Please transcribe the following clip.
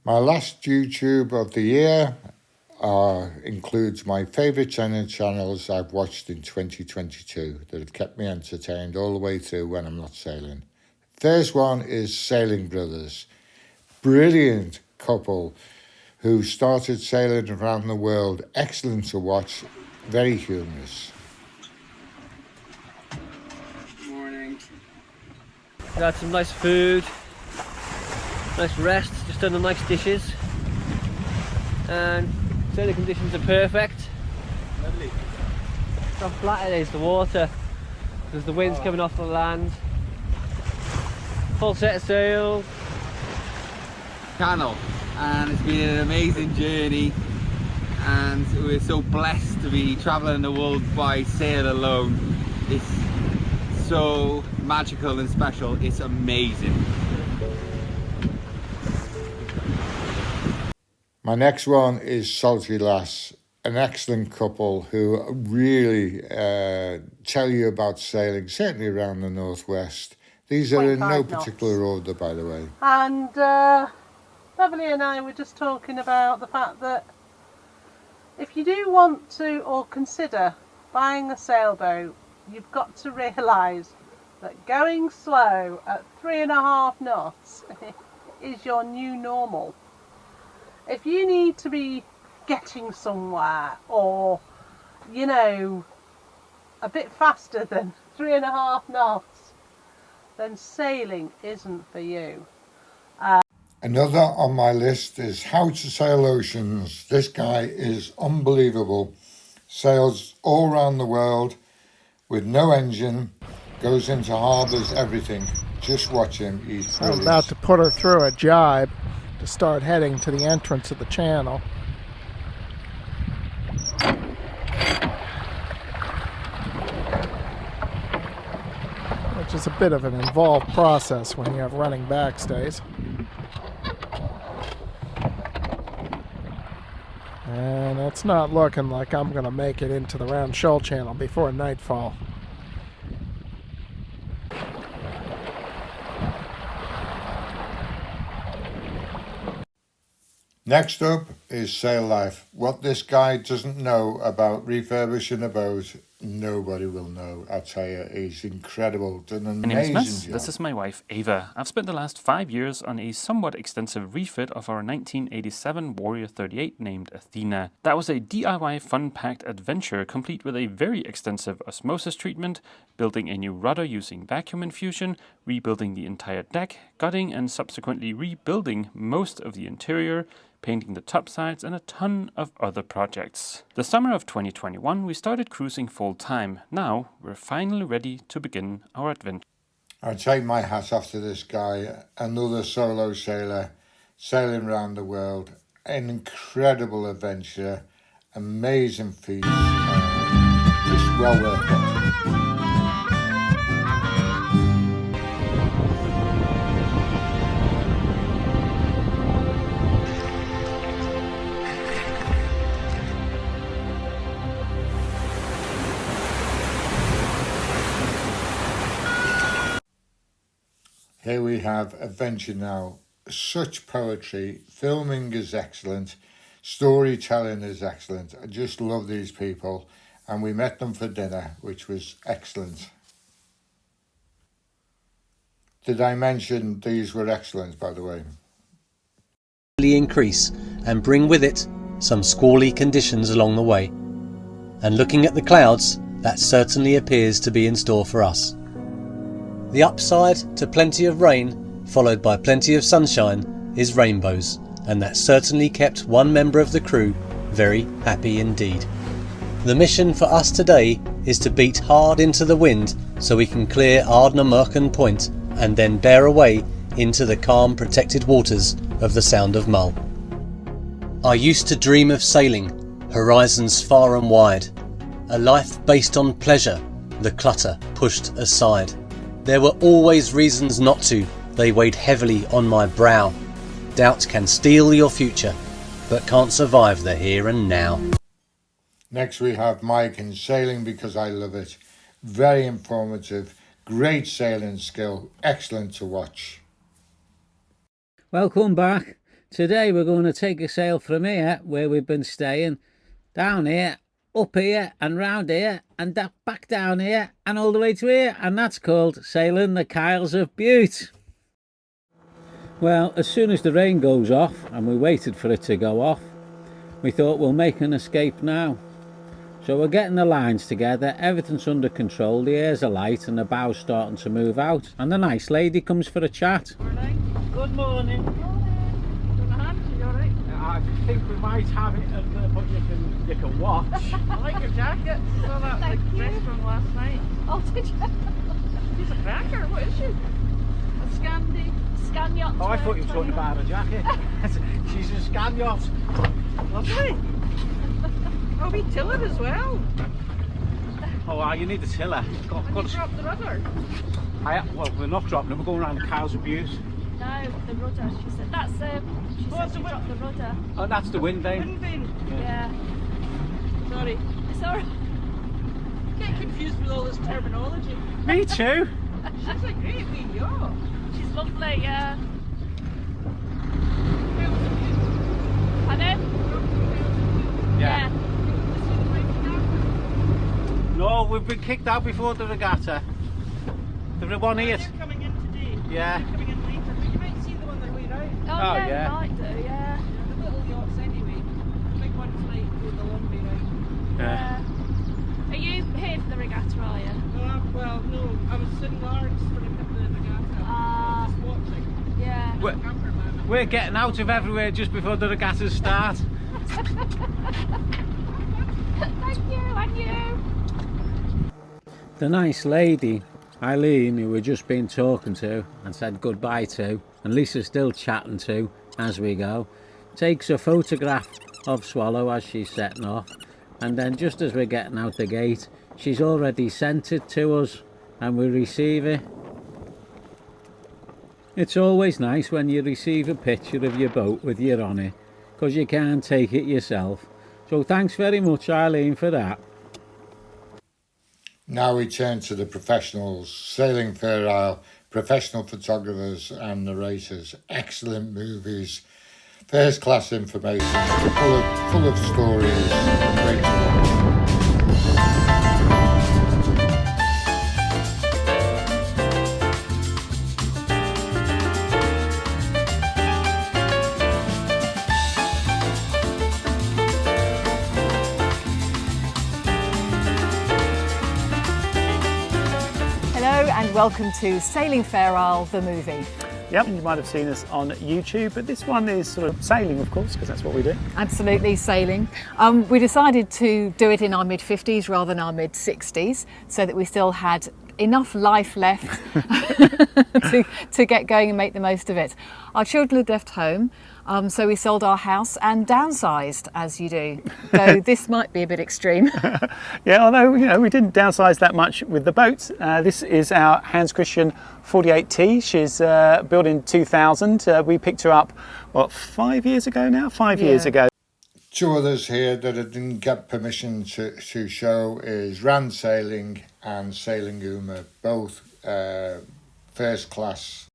My last YouTube of the year includes my favourite channels I've watched in 2022 that have kept me entertained all the way through when I'm not sailing. First one is Sailing Brothers. Brilliant couple who started sailing around the world. Excellent to watch, very humorous. Morning. Got some nice food, nice rest, just done the nice dishes, and sailing conditions are perfect. Lovely. How flat it is, the water, there's the winds coming off the land. Full set of sails. Channel, and it's been an amazing journey, and we're so blessed to be traveling the world by sail alone. It's so magical and special. It's amazing. My next one is Salty Lass, an excellent couple who really tell you about sailing, certainly around the northwest. These are in no particular order, by the way. And Beverly and I were just talking about the fact that if you do want to or consider buying a sailboat, you've got to realise that going slow at 3.5 knots is your new normal. If you need to be getting somewhere, or you know, a bit faster than 3.5 knots, then sailing isn't for you. Another on my list is How to Sail Oceans. This guy is unbelievable. Sails all around the world with no engine, goes into harbours, everything. Just watch him, he's brilliant. I'm about to put her through a jibe to start heading to the entrance of the channel. Which is a bit of an involved process when you have running backstays. And it's not looking like I'm going to make it into the Round Shoal Channel before nightfall. Next up is Sail Life. What this guy doesn't know about refurbishing a boat, nobody will know. I tell you, he's incredible. Done an My name is amazing Mads, job. this is my wife Ava. I've spent the last 5 years on a somewhat extensive refit of our 1987 Warrior 38 named Athena. That was a DIY fun-packed adventure complete with a very extensive osmosis treatment, building a new rudder using vacuum infusion, rebuilding the entire deck, gutting and subsequently rebuilding most of the interior, painting the topsides, and a ton of other projects. The summer of 2021 we started cruising full time. Now we're finally ready to begin our adventure. I take my hat off to this guy, another solo sailor, sailing around the world. An incredible adventure, amazing feat, just well worth it. Here we have Adventure Now. Such poetry. Filming is excellent. Storytelling is excellent. I just love these people. And we met them for dinner, which was excellent. Did I mention these were excellent, by the way? Increase and bring with it some squally conditions along the way. And looking at the clouds, that certainly appears to be in store for us. The upside to plenty of rain, followed by plenty of sunshine, is rainbows, and that certainly kept one member of the crew very happy indeed. The mission for us today is to beat hard into the wind so we can clear Ardnamurchan Point and then bear away into the calm protected waters of the Sound of Mull. I used to dream of sailing, horizons far and wide, a life based on pleasure, the clutter pushed aside. There were always reasons not to, they weighed heavily on my brow. Doubt can steal your future, but can't survive the here and now. Next we have Mike in Sailing Because I Love It. Very informative, great sailing skill, excellent to watch. Welcome back Today we're going to take a sail from here, where we've been staying, down here, up here and round here and back down here and all the way to here, and that's called sailing the Kyles of Bute. Well, as soon as the rain goes off, and we waited for it to go off, we thought we'll make an escape now. So we're getting the lines together, everything's under control, the airs are light and the bow's starting to move out, and the nice lady comes for a chat. Good morning. I think we might have it, but you can watch. I like your jacket. I saw that dress from last night. Oh, did you? She's a cracker. What is she? A Scandi? Scaniot. Oh, I thought you were talking about a jacket. She's a Scaniot. Lovely. Oh, we tiller as well. Oh, you need the tiller. And you drop the rudder. Well, we're not dropping them. We're going around the Kyles of Bute. No, the rudder. She said that's she said to drop the rudder. Oh, that's the wind vane. Wind vane. Yeah. Sorry. It's alright. Get confused with all this terminology. Me too. She's a great wee yacht. She's lovely. Yeah. Pardon? Yeah. No, we've been kicked out before the regatta. The one here. They're coming in today. Yeah. They're coming in later, but you might see them on their way round. Oh, yeah, yeah. you might do. Yeah. The little yachts anyway. The big ones might go the long way round. Yeah. Are you here for the regatta? Are you? Well, no, I was in Lawrence for the regatta. Ah. Just watching. Yeah. We're getting out of everywhere just before the regattas start. Thank you, and you. The nice lady, Eileen, who we've just been talking to and said goodbye to, and Lisa's still chatting to as we go, takes a photograph of Swallow as she's setting off, and then just as we're getting out the gate, she's already sent it to us and we receive it. It's always nice when you receive a picture of your boat with you on it, because you can't take it yourself. So thanks very much, Eileen, for that. Now we turn to the professionals, Sailing Fair Isle, professional photographers and narrators, excellent movies, first class information, full of stories, great to watch. Hello and welcome to Sailing Fair Isle, the movie. Yep, you might have seen us on YouTube, but this one is sort of sailing, of course, because that's what we do. Absolutely, sailing. We decided to do it in our mid-50s rather than our mid-60s, so that we still had enough life left to get going and make the most of it. Our children had left home, so we sold our house and downsized, as you do, though this might be a bit extreme. Yeah, although we didn't downsize that much with the boat. This is our Hans Christian 48T. She's built in 2000. We picked her up, 5 years ago now? 5 years ago. Two others here that I didn't get permission to show is Rand Sailing and Sailing Uma, both first class